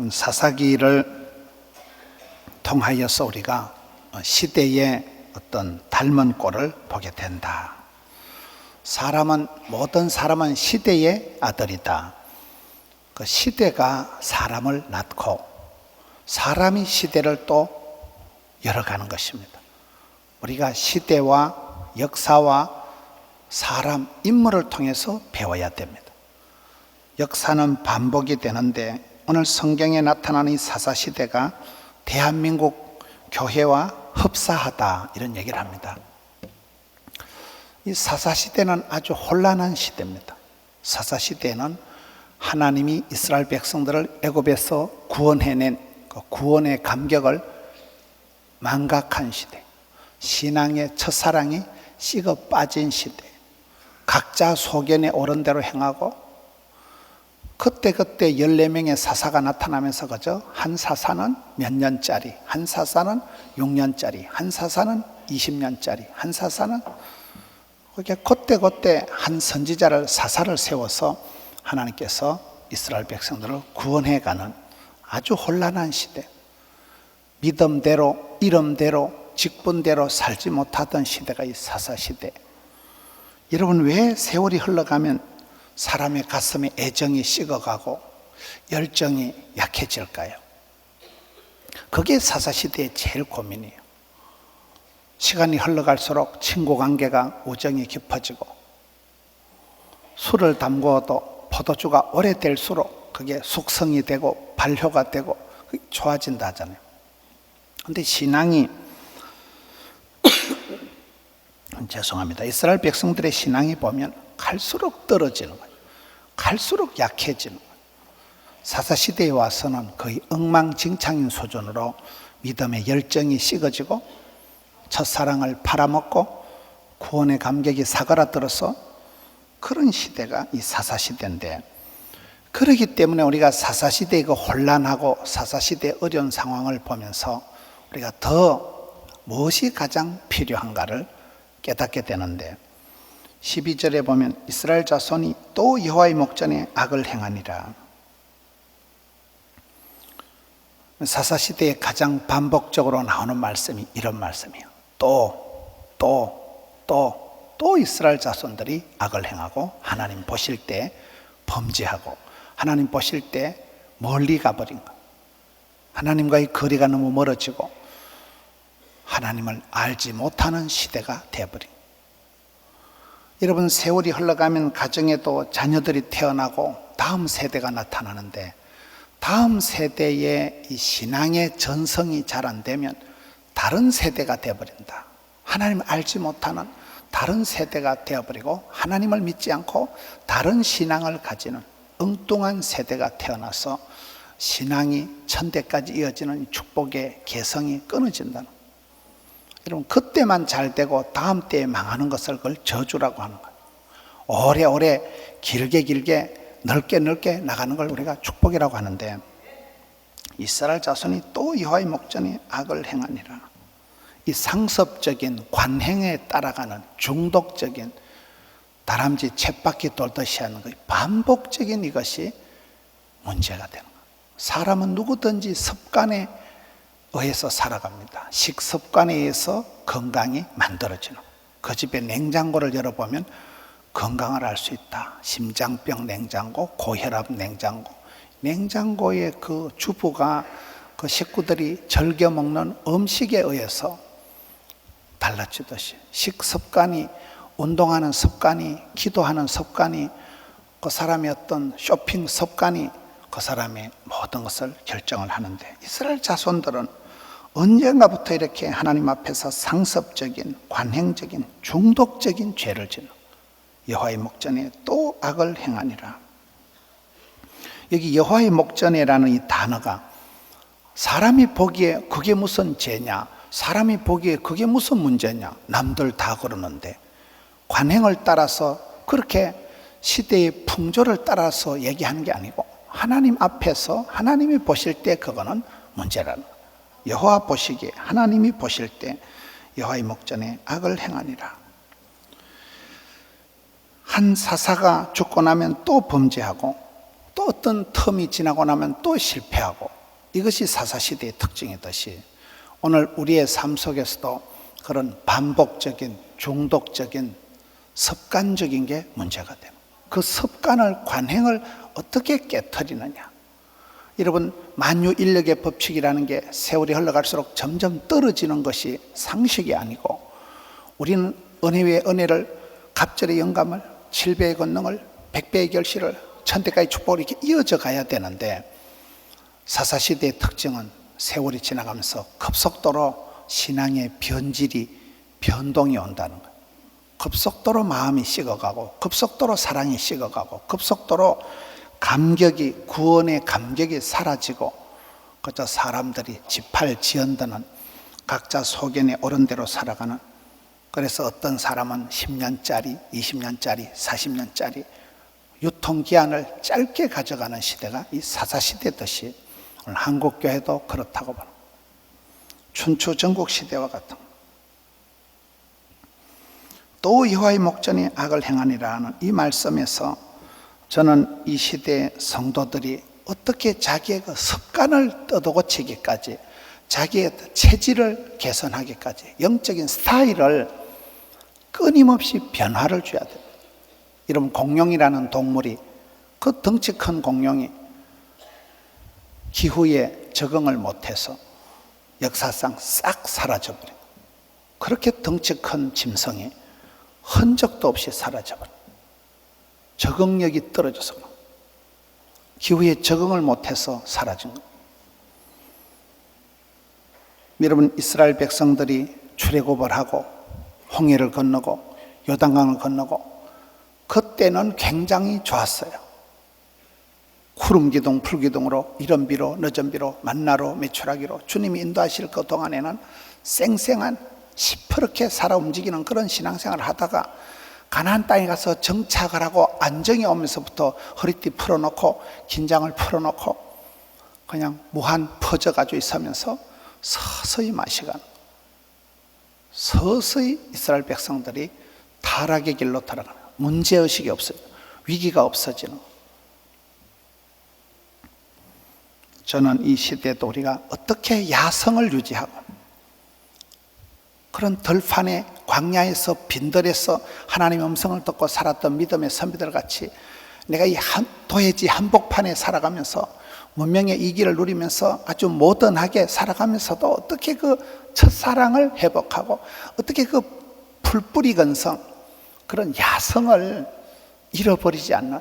사사기를 통하여서 우리가 시대의 어떤 닮은 꼴을 보게 된다. 모든 사람은 시대의 아들이다. 그 시대가 사람을 낳고 사람이 시대를 또 열어가는 것입니다. 우리가 시대와 역사와 사람, 인물을 통해서 배워야 됩니다. 역사는 반복이 되는데 오늘 성경에 나타나는 이 사사시대가 대한민국 교회와 흡사하다, 이런 얘기를 합니다. 이 사사시대는 아주 혼란한 시대입니다. 사사시대는 하나님이 이스라엘 백성들을 애굽에서 구원해낸 그 구원의 감격을 망각한 시대, 신앙의 첫사랑이 식어 빠진 시대, 각자 소견에 옳은 대로 행하고 그때 14명의 사사가 나타나면서 그저 한 사사는 몇 년짜리, 한 사사는 6년짜리, 한 사사는 20년짜리, 한 사사는 그때 한 선지자를 사사를 세워서 하나님께서 이스라엘 백성들을 구원해가는 아주 혼란한 시대, 믿음대로 이름대로 직분대로 살지 못하던 시대가 이 사사시대. 여러분, 왜 세월이 흘러가면 사람의 가슴에 애정이 식어가고 열정이 약해질까요? 그게 사사시대의 제일 고민이에요. 시간이 흘러갈수록 친구관계가 우정이 깊어지고 술을 담궈도 포도주가 오래될수록 그게 숙성이 되고 발효가 되고 좋아진다 하잖아요. 그런데 신앙이 죄송합니다. 이스라엘 백성들의 신앙이 보면 갈수록 떨어지는 거예요. 갈수록 약해지는 거예요. 사사시대에 와서는 거의 엉망진창인 수준으로 믿음의 열정이 식어지고 첫사랑을 팔아먹고 구원의 감격이 사그라들어서 그런 시대가 이 사사시대인데, 그렇기 때문에 우리가 사사시대의 그 혼란하고 사사시대의 어려운 상황을 보면서 우리가 더 무엇이 가장 필요한가를 깨닫게 되는데, 12절에 보면 이스라엘 자손이 또 여호와의 목전에 악을 행하니라. 사사시대에 가장 반복적으로 나오는 말씀이 이런 말씀이에요. 또 이스라엘 자손들이 악을 행하고 하나님 보실 때 범죄하고 하나님 보실 때 멀리 가버린 것, 하나님과의 거리가 너무 멀어지고 하나님을 알지 못하는 시대가 되어버린 것. 여러분, 세월이 흘러가면 가정에도 자녀들이 태어나고 다음 세대가 나타나는데, 다음 세대의 이 신앙의 전성이 잘 안 되면 다른 세대가 되어버린다. 하나님을 알지 못하는 다른 세대가 되어버리고 하나님을 믿지 않고 다른 신앙을 가지는 엉뚱한 세대가 태어나서 신앙이 천대까지 이어지는 축복의 개성이 끊어진다는 거예요. 여러분, 그때만 잘 되고 다음 때에 망하는 것을 그걸 저주라고 하는 거예요. 오래오래 길게 넓게 나가는 걸 우리가 축복이라고 하는데, 이스라엘 자손이 또 여호와의 목전에 악을 행하니라. 이 상습적인 관행에 따라가는 중독적인 다람쥐 쳇바퀴 돌듯이 하는 것, 반복적인 이것이 문제가 되는 거예요. 사람은 누구든지 습관에 의해서 살아갑니다. 식습관에 의해서 건강이 만들어지는 거예요. 그 집에 냉장고를 열어보면 건강을 알 수 있다. 심장병 냉장고, 고혈압 냉장고. 냉장고에 그 주부가 그 식구들이 즐겨 먹는 음식에 의해서 달라지듯이 식습관이, 운동하는 습관이, 기도하는 습관이, 그 사람의 어떤 쇼핑 습관이 그 사람의 모든 것을 결정을 하는데, 이스라엘 자손들은 언젠가부터 이렇게 하나님 앞에서 상습적인, 관행적인, 중독적인 죄를 짓는 여호와의 목전에 또 악을 행하니라. 여기 여호와의 목전에라는 이 단어가 사람이 보기에 그게 무슨 죄냐, 사람이 보기에 그게 무슨 문제냐, 남들 다 그러는데, 관행을 따라서 그렇게 시대의 풍조를 따라서 얘기하는 게 아니고 하나님 앞에서 하나님이 보실 때 그거는 문제라는 거예요. 여호와 보시기에, 하나님이 보실 때 여호와의 목전에 악을 행하니라. 한 사사가 죽고 나면 또 범죄하고 또 또 어떤 텀이 지나고 나면 또 실패하고, 이것이 사사시대의 특징이듯이 오늘 우리의 삶 속에서도 그런 반복적인 중독적인 습관적인 게 문제가 돼요. 그 습관을, 관행을 어떻게 깨트리느냐. 여러분, 만유인력의 법칙이라는 게 세월이 흘러갈수록 점점 떨어지는 것이 상식이 아니고, 우리는 은혜 위에 은혜를, 갑절의 영감을, 7배의 권능을, 100배의 결실을, 1000대까지 축복을 이렇게 이어져 가야 되는데, 사사시대의 특징은 세월이 지나가면서 급속도로 신앙의 변질이, 변동이 온다는 거예요. 급속도로 마음이 식어가고, 급속도로 사랑이 식어가고, 급속도로 감격이, 구원의 감격이 사라지고, 그저 사람들이 지팔지연드는 각자 소견에 옳은 대로 살아가는, 그래서 어떤 사람은 10년짜리, 20년짜리, 40년짜리 유통기한을 짧게 가져가는 시대가 이 사사시대듯이 오늘 한국교회도 그렇다고 봐요. 춘추 전국시대와 같은. 또 여호와의 목전이 악을 행하니라 하는 이 말씀에서 저는 이 시대의 성도들이 어떻게 자기의 그 습관을 뜯어고치기까지, 자기의 체질을 개선하기까지, 영적인 스타일을 끊임없이 변화를 줘야 돼요. 여러분, 공룡이라는 동물이, 그 덩치 큰 공룡이 기후에 적응을 못해서 역사상 싹 사라져버려요. 그렇게 덩치 큰 짐승이 흔적도 없이 사라져버려요. 적응력이 떨어져서, 기후에 적응을 못해서 사라진 거예요. 여러분, 이스라엘 백성들이 출애굽을 하고 홍해를 건너고 요단강을 건너고, 그때는 굉장히 좋았어요. 구름기둥 풀기둥으로, 이른비로 늦은비로, 만나로 메추라기로 주님이 인도하실 그 동안에는 쌩쌩한 시퍼렇게 살아 움직이는 그런 신앙생활을 하다가, 가나안 땅에 가서 정착을 하고 안정이 오면서부터 허리띠 풀어놓고 긴장을 풀어놓고 그냥 무한 퍼져가지고 있으면서 서서히 마시간, 서서히 이스라엘 백성들이 타락의 길로 들어가는, 문제의식이 없어요. 위기가 없어지는. 저는 이 시대에도 우리가 어떻게 야성을 유지하고, 그런 들판의 광야에서 빈들에서 하나님의 음성을 듣고 살았던 믿음의 선비들 같이, 내가 이 도해지 한복판에 살아가면서 문명의 이기를 누리면서 아주 모던하게 살아가면서도 어떻게 그 첫사랑을 회복하고, 어떻게 그 풀뿌리 건성, 그런 야성을 잃어버리지 않는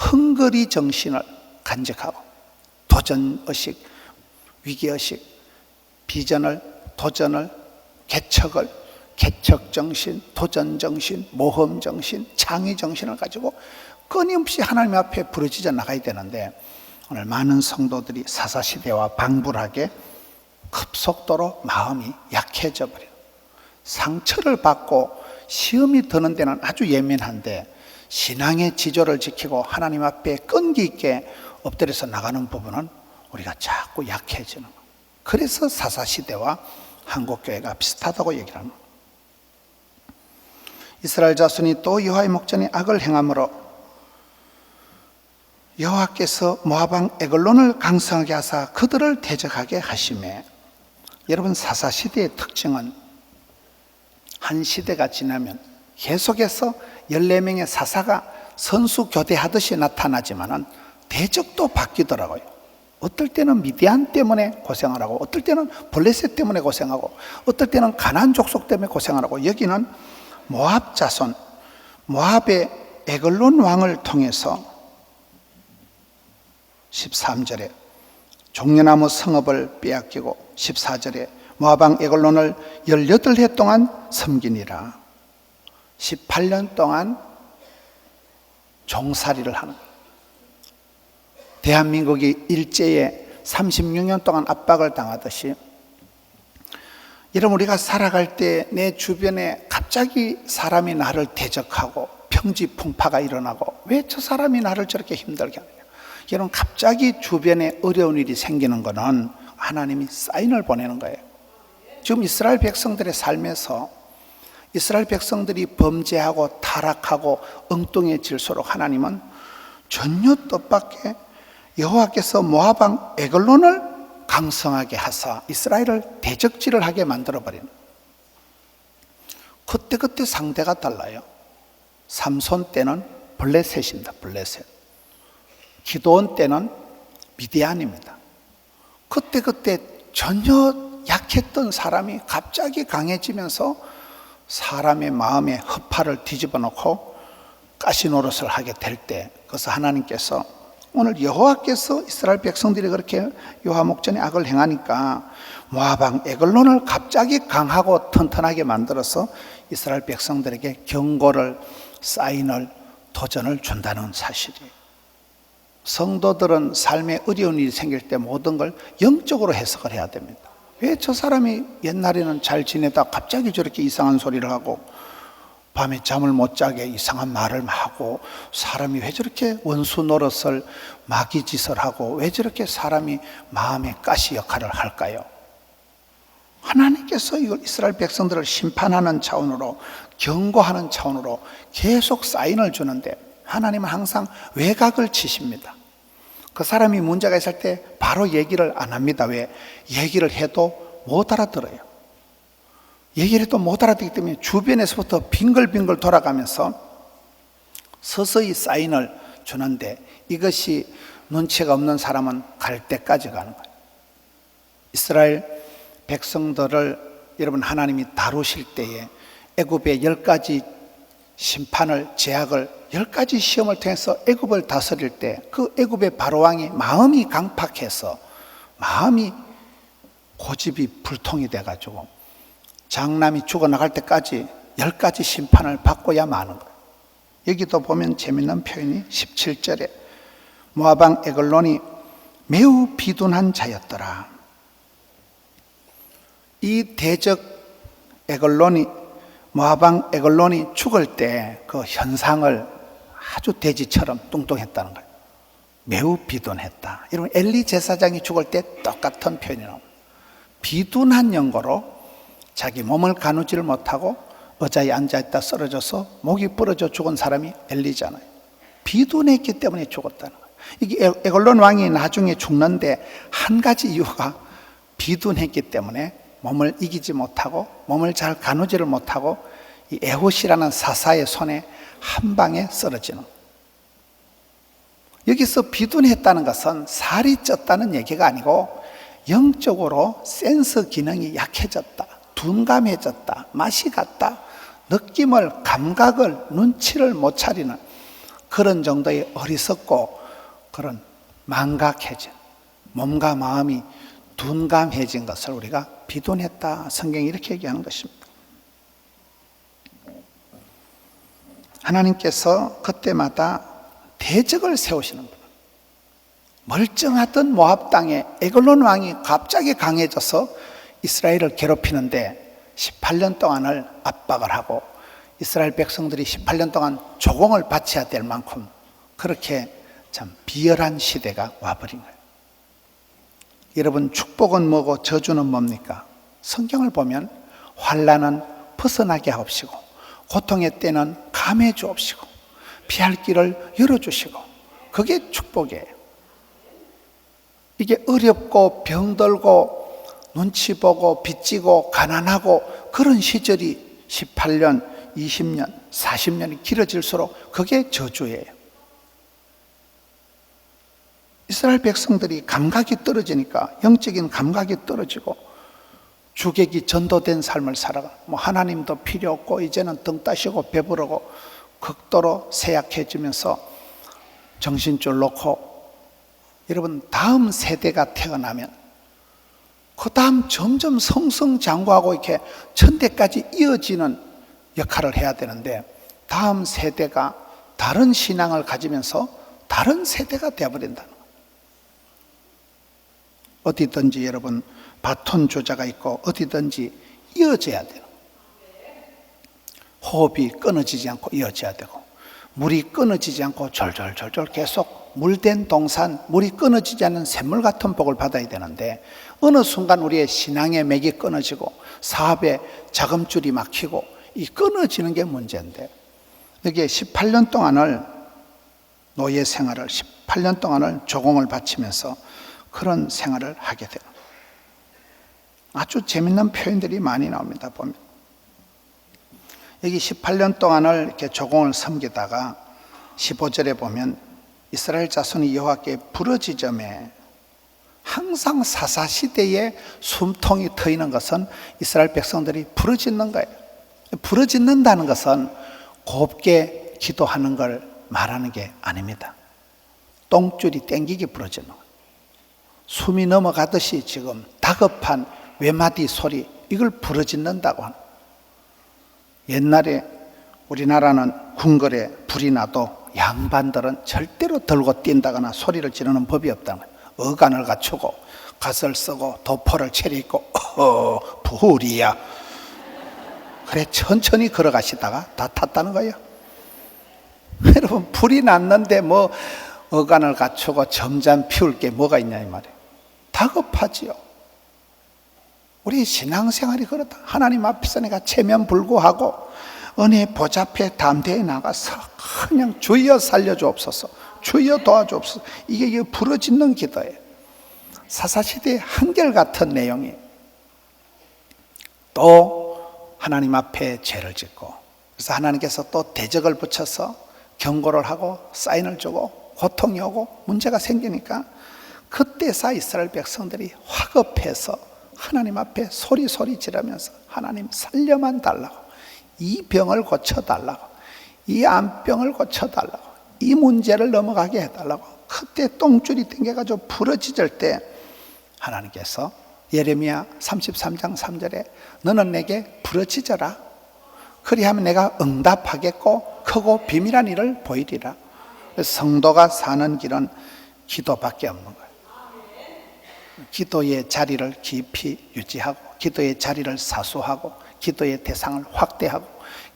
헝거리 정신을 간직하고, 도전의식, 위기의식, 비전을, 도전을, 개척을, 개척정신, 도전정신, 모험정신, 창의정신을 가지고 끊임없이 하나님 앞에 부르짖어 나가야 되는데, 오늘 많은 성도들이 사사시대와 방불하게 급속도로 마음이 약해져 버려요. 상처를 받고 시험이 드는 데는 아주 예민한데, 신앙의 지조를 지키고 하나님 앞에 끈기 있게 엎드려서 나가는 부분은 우리가 자꾸 약해지는 거예요. 그래서 사사시대와 한국교회가 비슷하다고 얘기를 합니다. 이스라엘 자손이 또 여호와의 목전에 악을 행함으로 여호와께서 모압왕 에글론을 강성하게 하사 그들을 대적하게 하시매. 여러분, 사사시대의 특징은 한 시대가 지나면 계속해서 14명의 사사가 선수 교대하듯이 나타나지만은 대적도 바뀌더라고요. 어떨 때는 미디안 때문에 고생을 하고, 어떨 때는 블레셋 때문에 고생하고, 어떨 때는 가나안 족속 때문에 고생을 하고, 여기는 모압 자손, 모압의 에글론 왕을 통해서 13절에 종려나무 성읍을 빼앗기고, 14절에 모압왕 에글론을 18해 동안 섬기니라. 18년 동안 종살이를 하는, 대한민국이 일제에 36년 동안 압박을 당하듯이, 여러분, 우리가 살아갈 때 내 주변에 갑자기 사람이 나를 대적하고 평지풍파가 일어나고, 왜 저 사람이 나를 저렇게 힘들게 하느냐. 여러분, 갑자기 주변에 어려운 일이 생기는 것은 하나님이 사인을 보내는 거예요. 지금 이스라엘 백성들의 삶에서 이스라엘 백성들이 범죄하고 타락하고 엉뚱해질수록 하나님은 전혀 뜻밖의 여호와께서 모압 왕 에글론을 강성하게 하사 이스라엘을 대적질을 하게 만들어버리는, 그때 상대가 달라요. 삼손 때는 블레셋입니다. 블레셋. 기드온 때는 미디안입니다. 그때 전혀 약했던 사람이 갑자기 강해지면서 사람의 마음의 허파를 뒤집어 놓고 가시노릇을 하게 될 때, 그래서 하나님께서 오늘 여호와께서 이스라엘 백성들이 그렇게 여호와 목전에 악을 행하니까 모압 왕 에글론을 갑자기 강하고 튼튼하게 만들어서 이스라엘 백성들에게 경고를, 사인을, 도전을 준다는 사실이에요. 성도들은 삶에 어려운 일이 생길 때 모든 걸 영적으로 해석을 해야 됩니다. 왜 저 사람이 옛날에는 잘 지내다 갑자기 저렇게 이상한 소리를 하고 밤에 잠을 못 자게 이상한 말을 하고, 사람이 왜 저렇게 원수 노릇을, 마귀짓을 하고, 왜 저렇게 사람이 마음의 가시 역할을 할까요? 하나님께서 이걸 이스라엘 백성들을 심판하는 차원으로, 경고하는 차원으로 계속 사인을 주는데 하나님은 항상 외곽을 치십니다. 그 사람이 문제가 있을 때 바로 얘기를 안 합니다. 왜? 얘기를 해도 못 알아들어요. 얘기를 해도 못 알아듣기 때문에 주변에서부터 빙글빙글 돌아가면서 서서히 사인을 주는데, 이것이 눈치가 없는 사람은 갈 때까지 가는 거예요. 이스라엘 백성들을 여러분 하나님이 다루실 때에 애굽의 10가지 심판을, 제약을, 10가지 시험을 통해서 애굽을 다스릴 때 그 애굽의 바로왕이 마음이 강팍해서, 마음이 고집이 불통이 돼가지고 장남이 죽어나갈 때까지 10가지 심판을 받고야 마는 거예요. 여기도 보면 재밌는 표현이 17절에 모압 왕 에글론이 매우 비둔한 자였더라. 이 대적 에글론이, 모압 왕 에글론이 죽을 때 그 현상을 아주 돼지처럼 뚱뚱했다는 거예요. 매우 비둔했다. 여러분 엘리 제사장이 죽을 때 똑같은 표현이 나옵니다. 비둔한 연고로 자기 몸을 가누지를 못하고 의자에 앉아있다 쓰러져서 목이 부러져 죽은 사람이 엘리잖아요. 비둔했기 때문에 죽었다는 거예요. 이게 에글론 왕이 나중에 죽는데 한 가지 이유가 비둔했기 때문에 몸을 이기지 못하고, 몸을 잘 가누지를 못하고 이 에훗이라는 사사의 손에 한 방에 쓰러지는 거예요. 여기서 비둔했다는 것은 살이 쪘다는 얘기가 아니고 영적으로 센서 기능이 약해졌다, 둔감해졌다, 맛이 갔다, 느낌을, 감각을, 눈치를 못 차리는 그런 정도의 어리석고 그런 망각해진, 몸과 마음이 둔감해진 것을 우리가 비둔했다, 성경이 이렇게 얘기하는 것입니다. 하나님께서 그때마다 대적을 세우시는 분, 멀쩡하던 모압 땅에 에글론 왕이 갑자기 강해져서 이스라엘을 괴롭히는데 18년 동안을 압박을 하고 이스라엘 백성들이 18년 동안 조공을 바쳐야 될 만큼 그렇게 참 비열한 시대가 와버린 거예요. 여러분 축복은 뭐고 저주는 뭡니까? 성경을 보면 환난은 벗어나게 하옵시고 고통의 때는 감해 주옵시고 피할 길을 열어주시고, 그게 축복이에요. 이게 어렵고 병들고 눈치 보고 빚지고 가난하고 그런 시절이 18년, 20년, 40년이 길어질수록 그게 저주예요. 이스라엘 백성들이 감각이 떨어지니까, 영적인 감각이 떨어지고 주객이 전도된 삶을 살아가, 하나님도 필요 없고 이제는 등 따시고 배부르고 극도로 쇠약해지면서 정신줄 놓고, 여러분 다음 세대가 태어나면 그 다음 점점 성성장구하고 이렇게 천대까지 이어지는 역할을 해야 되는데, 다음 세대가 다른 신앙을 가지면서 다른 세대가 되어버린다는 거예요. 어디든지 여러분 바톤 주자가 있고 어디든지 이어져야 돼요. 호흡이 끊어지지 않고 이어져야 되고, 물이 끊어지지 않고 졸졸졸졸 계속 물된 동산, 물이 끊어지지 않는 샘물 같은 복을 받아야 되는데, 어느 순간 우리의 신앙의 맥이 끊어지고 사업에 자금줄이 막히고 이 끊어지는 게 문제인데, 여기에 18년 동안을 노예 생활을 18년 동안을 조공을 바치면서 그런 생활을 하게 돼요. 아주 재밌는 표현들이 많이 나옵니다. 보면 여기 18년 동안을 이렇게 조공을 섬기다가 15절에 보면 이스라엘 자손이 여호와께 부르짖음에, 항상 사사시대에 숨통이 트이는 것은 이스라엘 백성들이 부르짖는 거예요. 부르짖는다는 것은 곱게 기도하는 걸 말하는 게 아닙니다. 똥줄이 땡기게 부르짖는 거예요. 숨이 넘어가듯이 지금 다급한 외마디 소리, 이걸 부르짖는다고 하는 거예요. 옛날에 우리나라는 궁궐에 불이 나도 양반들은 절대로 들고 뛴다거나 소리를 지르는 법이 없다는 거예요. 어간을 갖추고 갓을 쓰고 도포를 차려입고 불이야, 그래 천천히 걸어가시다가 다 탔다는 거예요. 여러분, 불이 났는데 뭐 어간을 갖추고 점잠 피울 게 뭐가 있냐 이 말이에요. 다급하지요. 우리 신앙생활이 그렇다. 하나님 앞에서 내가 체면불구하고 은혜 보좌 앞에 담대히 나가서 그냥 주여 살려주옵소서, 주여 도와주옵소서, 이게 부르짖는 기도예요. 사사시대의 한결같은 내용이, 또 하나님 앞에 죄를 짓고, 그래서 하나님께서 또 대적을 붙여서 경고를 하고 사인을 주고 고통이 오고 문제가 생기니까 그때서 이스라엘 백성들이 화급해서 하나님 앞에 소리 지르면서 하나님 살려만 달라고, 이 병을 고쳐달라고, 이 암병을 고쳐달라고, 이 문제를 넘어가게 해달라고 그때 똥줄이 땡겨가지고 부러지질 때 하나님께서 예레미야 33장 3절에 너는 내게 부러지져라, 그리하면 내가 응답하겠고 크고 비밀한 일을 보이리라. 성도가 사는 길은 기도밖에 없는 거예요. 기도의 자리를 깊이 유지하고, 기도의 자리를 사수하고, 기도의 대상을 확대하고,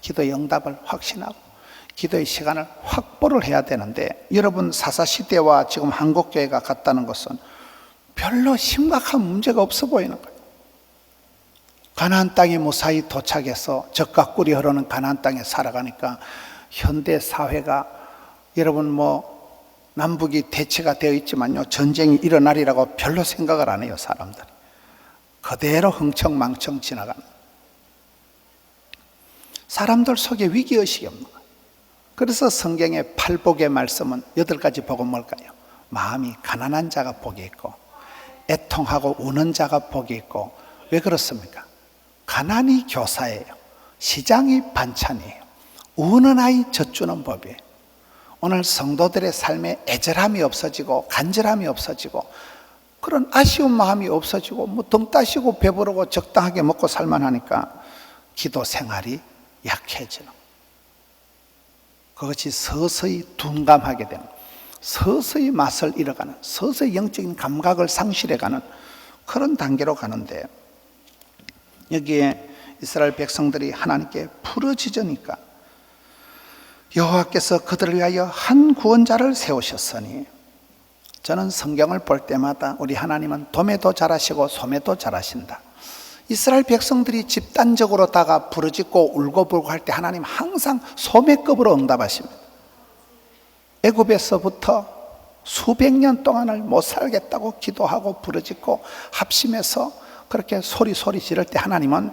기도의 응답을 확신하고, 기도의 시간을 확보를 해야 되는데, 여러분 사사시대와 지금 한국교회가 같다는 것은 별로 심각한 문제가 없어 보이는 거예요. 가나안 땅에 무사히 도착해서 젖과 꿀이 흐르는 가나안 땅에 살아가니까 현대 사회가, 여러분 뭐 남북이 대치가 되어 있지만요, 전쟁이 일어나리라고 별로 생각을 안 해요. 사람들이 그대로 흥청망청 지나가는, 사람들 속에 위기의식이 없는 거예요. 그래서 성경의 팔복의 말씀은 8가지 복은 뭘까요? 마음이 가난한 자가 복이 있고, 애통하고 우는 자가 복이 있고. 왜 그렇습니까? 가난이 교사예요. 시장이 반찬이에요. 우는 아이 젖주는 법이에요. 오늘 성도들의 삶에 애절함이 없어지고 간절함이 없어지고 그런 아쉬운 마음이 없어지고 뭐 등 따시고 배부르고 적당하게 먹고 살만 하니까 기도 생활이 약해지는, 그것이 서서히 둔감하게 되는, 서서히 맛을 잃어가는, 서서히 영적인 감각을 상실해가는 그런 단계로 가는데, 여기에 이스라엘 백성들이 하나님께 부르짖으니까 여호와께서 그들을 위하여 한 구원자를 세우셨으니, 저는 성경을 볼 때마다 우리 하나님은 도매도 잘하시고 소매도 잘하신다. 이스라엘 백성들이 집단적으로다가 부르짖고 울고불고 할 때 하나님 항상 소매급으로 응답하십니다. 애굽에서부터 수백 년 동안을 못 살겠다고 기도하고 부르짖고 합심해서 그렇게 소리 지를 때 하나님은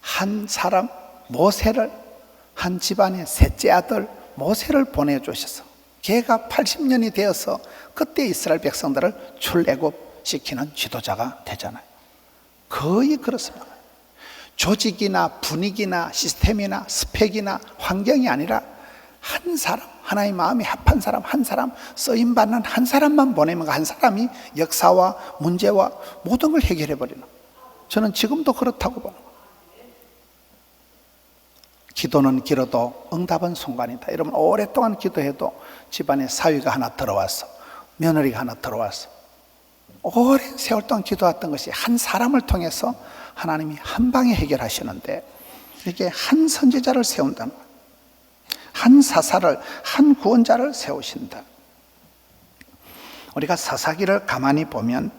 한 사람 모세를, 한 집안의 셋째 아들 모세를 보내주셔서 걔가 80년이 되어서 그때 이스라엘 백성들을 출애굽시키는 지도자가 되잖아요. 거의 그렇습니다. 조직이나 분위기나 시스템이나 스펙이나 환경이 아니라 한 사람, 하나님 마음이 합한 사람, 한 사람, 쓰임받는 한 사람만 보내면 한 사람이 역사와 문제와 모든 걸 해결해버리는, 저는 지금도 그렇다고 보는 거예요. 기도는 길어도 응답은 순간이다. 여러분 오랫동안 기도해도 집안에 사위가 하나 들어와서, 며느리가 하나 들어와서 오랜 세월 동안 기도했던 것이 한 사람을 통해서 하나님이 한 방에 해결하시는데, 이게 한 선지자를 세운다는 거예요. 한 사사를, 한 구원자를 세우신다. 우리가 사사기를 가만히 보면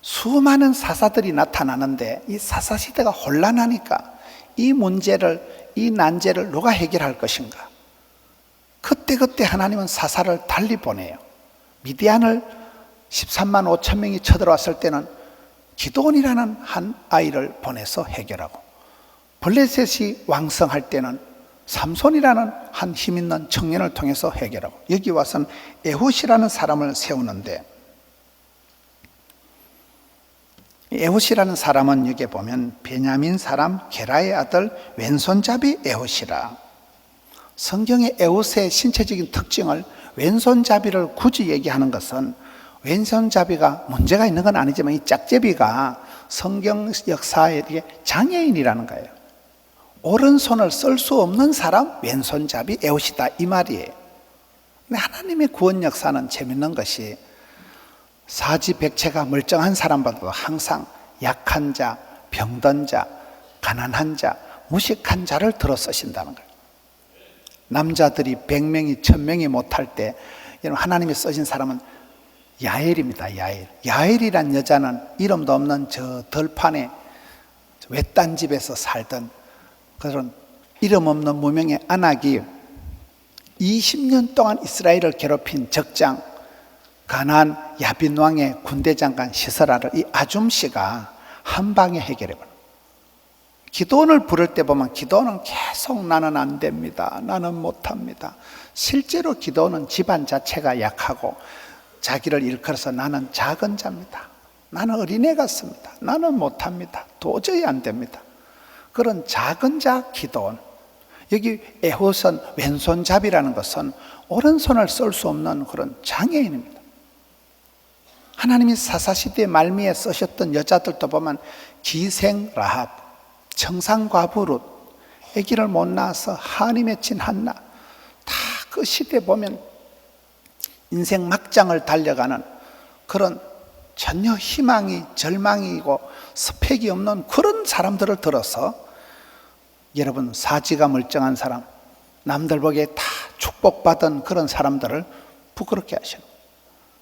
수많은 사사들이 나타나는데, 이 사사시대가 혼란하니까 이 문제를, 이 난제를 누가 해결할 것인가? 그때 하나님은 사사를 달리 보내요. 미디안을 13만 5천 명이 쳐들어왔을 때는 기드온이라는 한 아이를 보내서 해결하고, 블레셋이 왕성할 때는 삼손이라는 한 힘있는 청년을 통해서 해결하고, 여기 와서는 에훗이라는 사람을 세우는데, 에훗이라는 사람은 여기 보면 베냐민 사람 게라의 아들 왼손잡이 에훗이라. 성경의 에훗의 신체적인 특징을 왼손잡이를 굳이 얘기하는 것은 왼손잡이가 문제가 있는 건 아니지만 이 짝제비가 성경 역사에 장애인이라는 거예요. 오른손을 쓸 수 없는 사람 왼손잡이 에훗이다 이 말이에요. 근데 하나님의 구원 역사는 재밌는 것이 사지백체가 멀쩡한 사람보다도 항상 약한 자, 병든 자, 가난한 자, 무식한 자를 들어 쓰신다는 거예요. 남자들이 100명이 1000명이 못할 때 여러분 하나님이 쓰신 사람은 야엘입니다. 야엘이란 여자는 이름도 없는 저 들판에 외딴 집에서 살던 그런 이름 없는 무명의 아낙이 20년 동안 이스라엘을 괴롭힌 적장 가나안 야빈 왕의 군대 장관 시스라를 이 아줌씨가 한 방에 해결해버려요. 기도원을 부를 때 보면 기도원은 계속 나는 안 됩니다. 나는 못합니다. 실제로 기도원은 집안 자체가 약하고 자기를 일컬어서 나는 작은 자입니다. 나는 어린애 같습니다. 나는 못합니다. 도저히 안 됩니다. 그런 작은 자 기도원. 여기 에훗은 왼손잡이라는 것은 오른손을 쓸 수 없는 그런 장애인입니다. 하나님이 사사시대 말미에 쓰셨던 여자들도 보면 기생 라합, 청산과부 룻, 아기를 못 낳아서 한이 맺힌 한나, 다 그 시대 보면 인생 막장을 달려가는 그런 전혀 희망이 절망이고 스펙이 없는 그런 사람들을 들어서 여러분 사지가 멀쩡한 사람, 남들 보기에 다 축복받은 그런 사람들을 부끄럽게 하시는 거예요.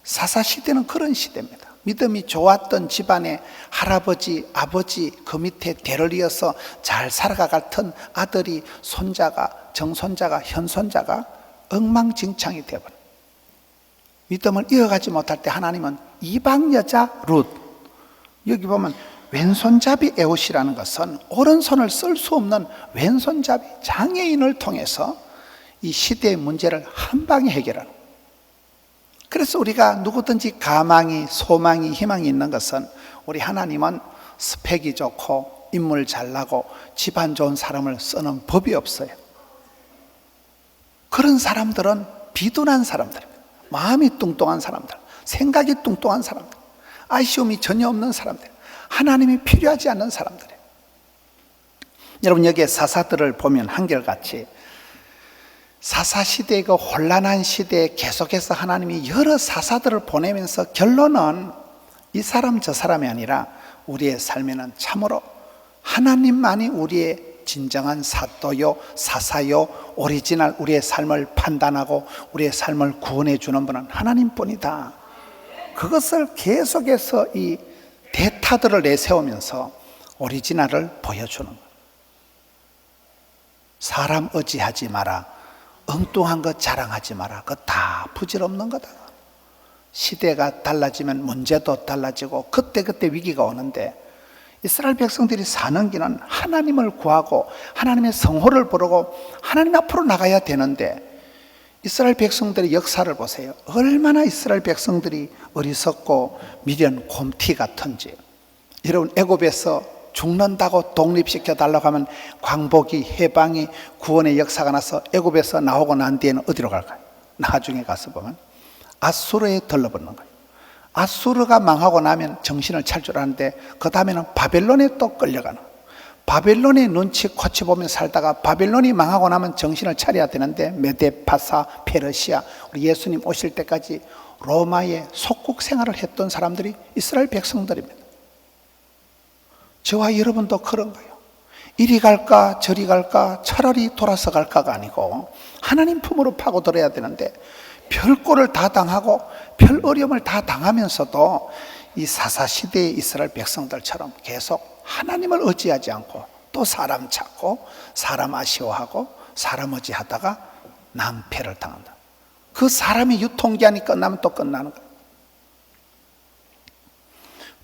사사시대는 그런 시대입니다. 믿음이 좋았던 집안의 할아버지, 아버지 그 밑에 대를 이어서 잘 살아가던 아들이 손자가, 정손자가, 현손자가 엉망진창이 되어버려요. 믿음을 이어가지 못할 때 하나님은 이방 여자 룻, 여기 보면 왼손잡이 에훗이라는 것은 오른손을 쓸 수 없는 왼손잡이 장애인을 통해서 이 시대의 문제를 한 방에 해결하는 거예요. 그래서 우리가 누구든지 가망이, 소망이, 희망이 있는 것은 우리 하나님은 스펙이 좋고 인물 잘나고 집안 좋은 사람을 쓰는 법이 없어요. 그런 사람들은 비둔한 사람들입니다. 마음이 뚱뚱한 사람들, 생각이 뚱뚱한 사람들, 아쉬움이 전혀 없는 사람들, 하나님이 필요하지 않는 사람들이에요. 여러분 여기에 사사들을 보면 한결같이 사사시대의 그 혼란한 시대에 계속해서 하나님이 여러 사사들을 보내면서 결론은 이 사람 저 사람이 아니라 우리의 삶에는 참으로 하나님만이 우리의 진정한 사도요, 사사요, 오리지널 우리의 삶을 판단하고 우리의 삶을 구원해 주는 분은 하나님뿐이다. 그것을 계속해서 이 대타들을 내세우면서 오리지널을 보여주는 거예요. 사람 의지하지 마라. 엉뚱한 것 자랑하지 마라. 그거 다 부질없는 거다. 시대가 달라지면 문제도 달라지고 그때그때 위기가 오는데 이스라엘 백성들이 사는 길은 하나님을 구하고 하나님의 성호를 부르고 하나님 앞으로 나가야 되는데 이스라엘 백성들의 역사를 보세요. 얼마나 이스라엘 백성들이 어리석고 미련 곰티 같은지. 여러분 애굽에서 죽는다고 독립시켜 달라고 하면 광복이, 해방이, 구원의 역사가 나서 애굽에서 나오고 난 뒤에는 어디로 갈까요? 나중에 가서 보면 아수르에 들러붙는 거예요. 아수르가 망하고 나면 정신을 차리는데 그 다음에는 바벨론에 또 끌려가는 거예요. 바벨론의 눈치 코치 보며 살다가 바벨론이 망하고 나면 정신을 차려야 되는데 메데, 파사, 페르시아, 우리 예수님 오실 때까지 로마의 속국 생활을 했던 사람들이 이스라엘 백성들입니다. 저와 여러분도 그런 거예요. 이리 갈까 저리 갈까 차라리 돌아서 갈까가 아니고 하나님 품으로 파고들어야 되는데 별꼴을 다 당하고 별 어려움을 다 당하면서도 이 사사시대의 이스라엘 백성들처럼 계속 하나님을 의지하지 않고 또 사람 찾고 사람 아쉬워하고 사람 의지하다가 낭패를 당한다. 그 사람이 유통기한이 끝나면 또 끝나는 거예요.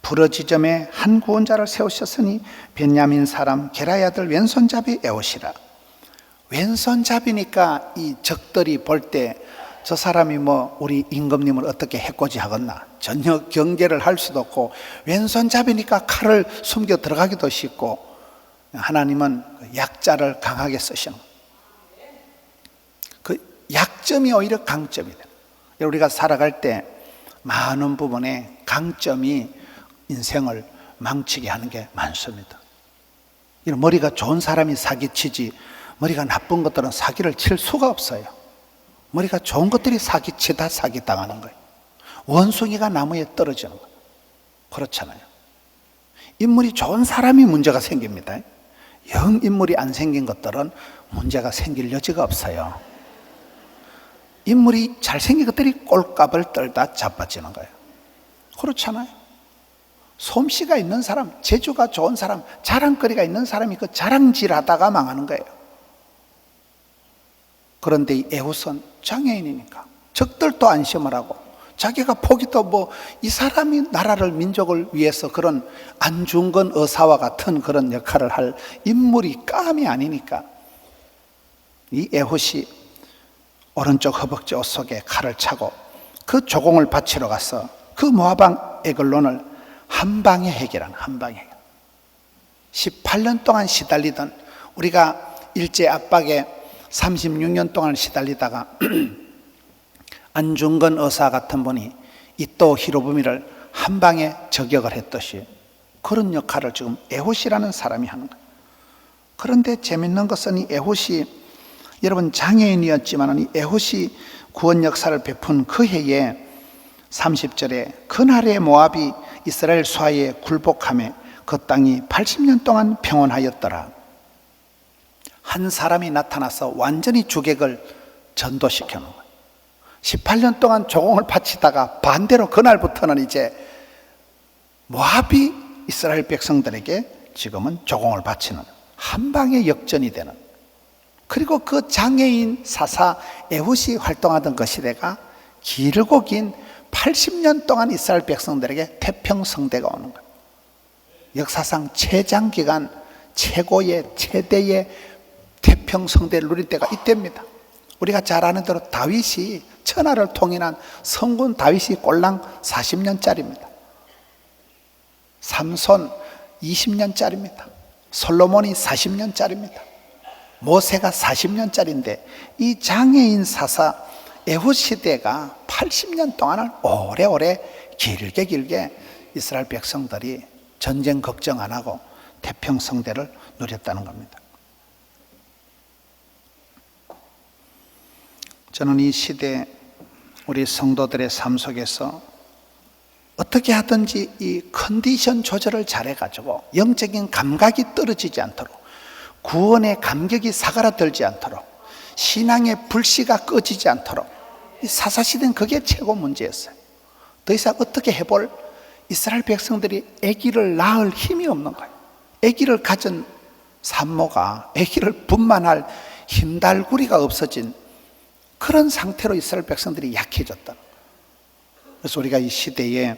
부러지점에 한 구원자를 세우셨으니 베냐민 사람 게라의 아들 왼손잡이 에옷이라. 왼손잡이니까 이 적들이 볼 때 저 사람이 뭐 우리 임금님을 어떻게 해코지 하겠나, 전혀 경계를 할 수도 없고, 왼손잡이니까 칼을 숨겨 들어가기도 쉽고, 하나님은 약자를 강하게 쓰시는 그 약점이 오히려 강점이 돼요. 우리가 살아갈 때 많은 부분에 강점이 인생을 망치게 하는 게 많습니다. 머리가 좋은 사람이 사기치지 머리가 나쁜 것들은 사기를 칠 수가 없어요. 머리가 좋은 것들이 사기치다 사기당하는 거예요. 원숭이가 나무에 떨어지는 거예요. 그렇잖아요. 인물이 좋은 사람이 문제가 생깁니다. 영 인물이 안 생긴 것들은 문제가 생길 여지가 없어요. 인물이 잘생긴 것들이 꼴값을 떨다 자빠지는 거예요. 그렇잖아요. 솜씨가 있는 사람, 재주가 좋은 사람, 자랑거리가 있는 사람이 그 자랑질하다가 망하는 거예요. 그런데 이 에훗은 장애인이니까 적들도 안심을 하고, 자기가 포기도 뭐 이 사람이 나라를 민족을 위해서 그런 안중근 의사와 같은 그런 역할을 할 인물이 감이 아니니까 이 에훗이 오른쪽 허벅지 옷 속에 칼을 차고 그 조공을 바치러 가서 그 모압왕 에글론을 한 방에 해결하는, 한 방에 해결. 18년 동안 시달리던, 우리가 일제 압박에 36년 동안 시달리다가 안중근 의사 같은 분이 이토 히로부미를 한 방에 저격을 했듯이 그런 역할을 지금 에훗이라는 사람이 하는 거예요. 그런데 재밌는 것은 이 에훗이, 여러분 장애인이었지만 이 에훗이 구원 역사를 베푼 그 해에 30절에 그날의 모압이 이스라엘 수하에 굴복하며 그 땅이 80년 동안 평온하였더라. 한 사람이 나타나서 완전히 주객을 전도시켜 놓은 거예요. 18년 동안 조공을 바치다가 반대로 그날부터는 이제 모압이 이스라엘 백성들에게 지금은 조공을 바치는, 한 방에 역전이 되는, 그리고 그 장애인 사사 에훗이 활동하던 그 시대가 길고 긴 80년 동안 이스라엘 백성들에게 태평성대가 오는 거예요. 역사상 최장기간 최고의 최대의 태평성대를 누릴 때가 이때입니다. 우리가 잘 아는 대로 다윗이, 천하를 통일한 성군 다윗이 꼴랑 40년짜리입니다. 삼손 20년짜리입니다. 솔로몬이 40년짜리입니다. 모세가 40년짜리인데 이 장애인 사사 에훗 시대가 80년 동안을 오래오래 길게 이스라엘 백성들이 전쟁 걱정 안 하고 태평성대를 누렸다는 겁니다. 저는 이 시대 우리 성도들의 삶 속에서 어떻게 하든지 이 컨디션 조절을 잘해가지고 영적인 감각이 떨어지지 않도록, 구원의 감격이 사그라들지 않도록, 신앙의 불씨가 꺼지지 않도록, 이 사사시대는 그게 최고 문제였어요. 더 이상 어떻게 해볼, 이스라엘 백성들이 아기를 낳을 힘이 없는 거예요. 아기를 가진 산모가 아기를 분만할 힘달구리가 없어진 그런 상태로 이스라엘 백성들이 약해졌다. 그래서 우리가 이 시대에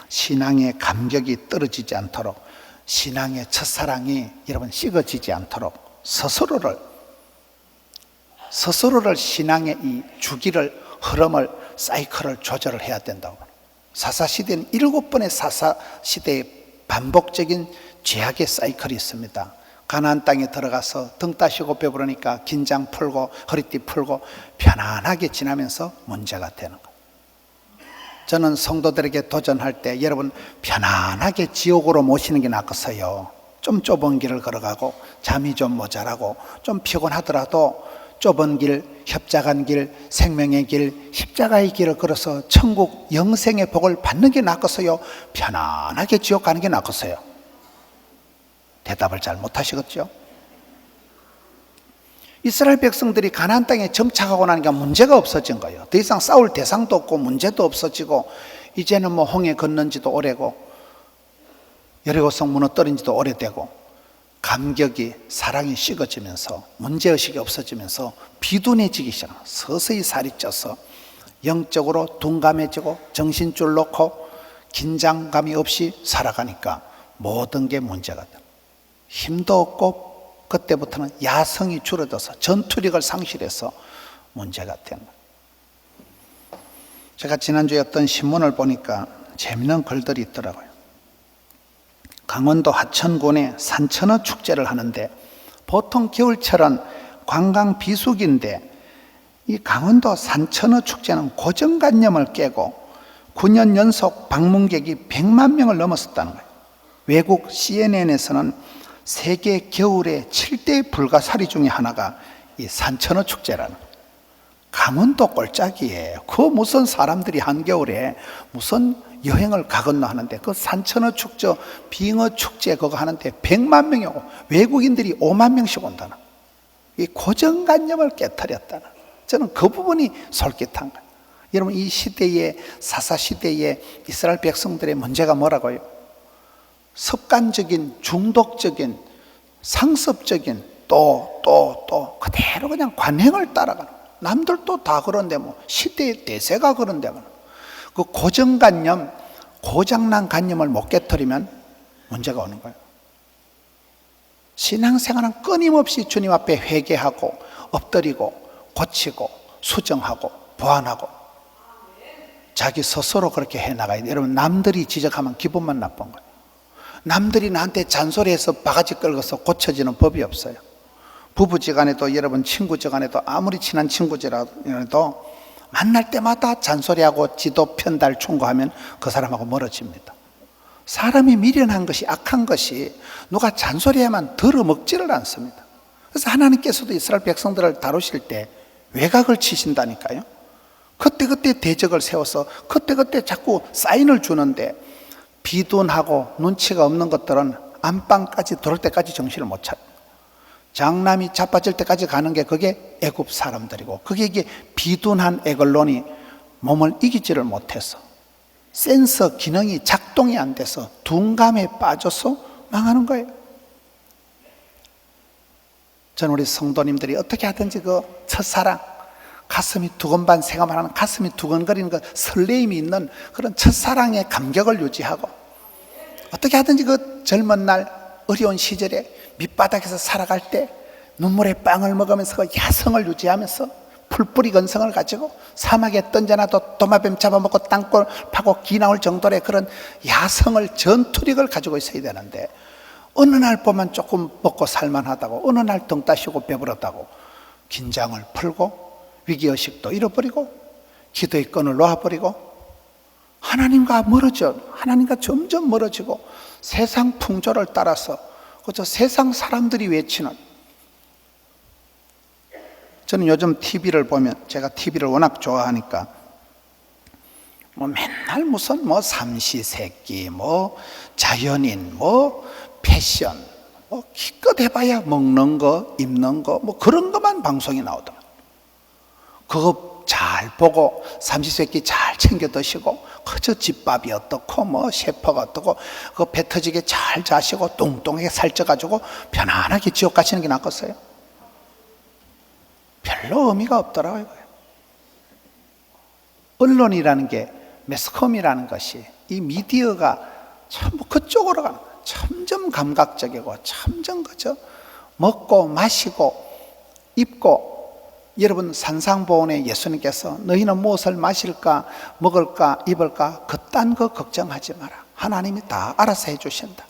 신앙의 감격이 떨어지지 않도록, 신앙의 첫사랑이 여러분 식어지지 않도록 스스로를 신앙의 이 주기를, 흐름을, 사이클을 조절을 해야 된다고. 사사시대는 7번의 사사시대의 반복적인 죄악의 사이클이 있습니다. 가나안 땅에 들어가서 등 따시고 배부르니까 긴장 풀고 허리띠 풀고 편안하게 지나면서 문제가 되는 거예요. 저는 성도들에게 도전할 때 여러분 편안하게 지옥으로 모시는 게 낫겠어요. 좀 좁은 길을 걸어가고 잠이 좀 모자라고 좀 피곤하더라도 좁은 길, 협착한 길, 생명의 길, 십자가의 길을 걸어서 천국 영생의 복을 받는 게 낫겠어요? 편안하게 지옥 가는 게 낫겠어요? 대답을 잘 못하시겠죠? 이스라엘 백성들이 가나안 땅에 정착하고 나니까 문제가 없어진 거예요. 더 이상 싸울 대상도 없고 문제도 없어지고, 이제는 뭐 홍해 건넌 지도 오래고 여리고성 무너뜨린 지도 오래되고, 감격이, 사랑이 식어지면서 문제의식이 없어지면서 비둔해지기 시작합니다. 서서히 살이 쪄서 영적으로 둔감해지고 정신줄 놓고 긴장감이 없이 살아가니까 모든 게 문제가 돼요. 힘도 없고 그때부터는 야성이 줄어들어서 전투력을 상실해서 문제가 되는 거예요. 제가 지난주에 어떤 신문을 보니까 재미있는 글들이 있더라고요. 강원도 하천군에 산천어 축제를 하는데 보통 겨울철은 관광 비수기인데 이 강원도 산천어 축제는 고정관념을 깨고 9년 연속 방문객이 100만 명을 넘었었다는 거예요. 외국 CNN에서는 세계 겨울의 7대 불가사리 중에 하나가 이 산천어 축제라는 거예요. 강원도 꼴짝이에요. 그 무슨 사람들이 한겨울에 무슨 여행을 가건너 하는데 그 산천어 축제, 빙어 축제 그거 하는데 100만 명이 오고 외국인들이 5만 명씩 온다는 이 고정관념을 깨뜨렸다는, 저는 그 부분이 솔깃한 거예요. 여러분, 이 시대에, 사사시대에 이스라엘 백성들의 문제가 뭐라고요? 습관적인, 중독적인, 상습적인 또 그대로 그냥 관행을 따라가는 거예요. 남들도 다 그런데 뭐 시대의 대세가 그런데 그 고정관념, 고장난 관념을 못 깨뜨리면 문제가 오는 거예요. 신앙생활은 끊임없이 주님 앞에 회개하고 엎드리고 고치고 수정하고 보완하고 자기 스스로 그렇게 해나가야 돼요. 여러분, 남들이 지적하면 기분만 나쁜 거예요. 남들이 나한테 잔소리해서 바가지 긁어서 고쳐지는 법이 없어요. 부부지간에도, 여러분 친구지간에도, 아무리 친한 친구지라도 만날 때마다 잔소리하고 지도 편달 충고하면 그 사람하고 멀어집니다. 사람이 미련한 것이, 악한 것이 누가 잔소리하면 들어먹지를 않습니다. 그래서 하나님께서도 이스라엘 백성들을 다루실 때 외곽을 치신다니까요. 그때그때 대적을 세워서 그때그때 자꾸 사인을 주는데 비둔하고 눈치가 없는 것들은 안방까지 들어올 때까지 정신을 못 차려요. 장남이 자빠질 때까지 가는 게 그게 애굽 사람들이고, 그게 이게 비둔한 애걸론이 몸을 이기지를 못해서 센서 기능이 작동이 안 돼서 둔감에 빠져서 망하는 거예요. 저는 우리 성도님들이 어떻게 하든지 그 첫사랑, 가슴이 두근반 생각하는, 가슴이 두근거리는 그 설레임이 있는 그런 첫사랑의 감격을 유지하고, 어떻게 하든지 그 젊은 날 어려운 시절에 밑바닥에서 살아갈 때 눈물의 빵을 먹으면서 그 야성을 유지하면서 풀뿌리 건성을 가지고 사막에 던져놔도 도마뱀 잡아먹고 땅굴 파고 기 나올 정도의 그런 야성을, 전투력을 가지고 있어야 되는데, 어느 날 보면 조금 먹고 살만하다고, 어느 날 등 따시고 배부르다고 긴장을 풀고 위기의식도 잃어버리고 기도의 끈을 놓아버리고 하나님과 멀어져, 하나님과 점점 멀어지고 세상 풍조를 따라서 그저 세상 사람들이 외치는, 저는 요즘 TV를 보면, 제가 TV를 워낙 좋아하니까 뭐 맨날 무슨 뭐 삼시세끼, 뭐 자연인, 뭐 패션, 뭐 기껏 해봐야 먹는 거, 입는 거, 뭐 그런 것만 방송이 나오더라고요. 그거 잘 보고 삼시세끼 잘 챙겨 드시고 그저 집밥이 어떻고 뭐 셰퍼가 어떻고 그거 배 터지게 잘 자시고 뚱뚱하게 살쪄가지고 편안하게 지옥 가시는 게 낫겠어요? 별로 의미가 없더라고요. 언론이라는 게, 매스컴이라는 것이, 이 미디어가 전부 그쪽으로 가는 거예요. 점점 감각적이고 점점 그저 먹고 마시고 입고. 여러분, 산상보훈에 예수님께서 너희는 무엇을 마실까 먹을까 입을까 그딴 거 걱정하지 마라. 하나님이 다 알아서 해주신다.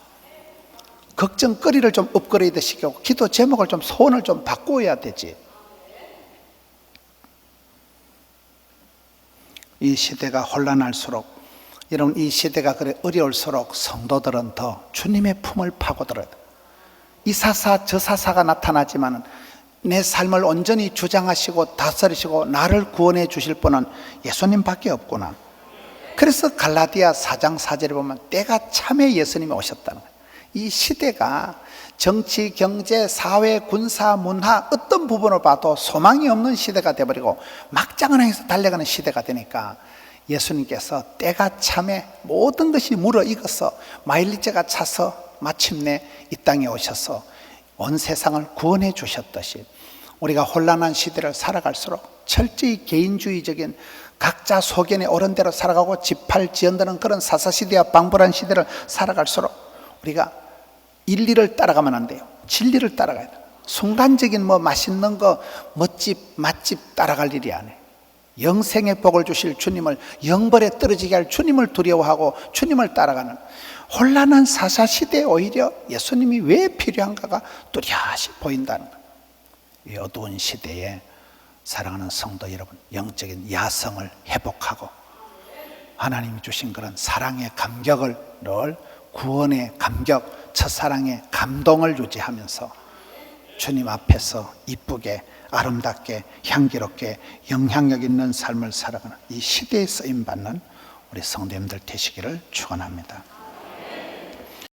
걱정거리를 좀 업그레이드 시키고 기도 제목을 좀, 소원을 좀 바꾸어야 되지. 이 시대가 혼란할수록, 여러분, 이 시대가 그래 어려울수록 성도들은 더 주님의 품을 파고들어야 돼. 이 사사 저 사사가 나타나지만은 내 삶을 온전히 주장하시고 다스리시고 나를 구원해 주실 분은 예수님밖에 없구나. 그래서 갈라디아 4장 4절에 보면 때가 참에 예수님이 오셨다는 거예요. 이 시대가 정치, 경제, 사회, 군사, 문화 어떤 부분을 봐도 소망이 없는 시대가 되어버리고 막장을 향해서 달려가는 시대가 되니까 예수님께서 때가 참에 모든 것이 무르익어서 마일리제가 차서 마침내 이 땅에 오셔서 온 세상을 구원해 주셨듯이 우리가 혼란한 시대를 살아갈수록 철저히 개인주의적인 각자 소견에 옳은 대로 살아가고 지팔지연되는 그런 사사시대와 방불한 시대를 살아갈수록 우리가 인리를 따라가면 안 돼요. 진리를 따라가야 돼요. 순간적인 맛있는 거 멋집 맛집 따라갈 일이 아니에요. 영생의 복을 주실 주님을, 영벌에 떨어지게 할 주님을 두려워하고 주님을 따라가는 혼란한 사사시대에 오히려 예수님이 왜 필요한가가 뚜렷이 보인다는 거예요. 이 어두운 시대에 사랑하는 성도 여러분, 영적인 야성을 회복하고 하나님이 주신 그런 사랑의 감격을 늘 구원의 감격, 첫사랑의 감동을 유지하면서 주님 앞에서 이쁘게 아름답게 향기롭게 영향력 있는 삶을 살아가는 이 시대에 쓰임받는 우리 성도님들 되시기를 축원합니다.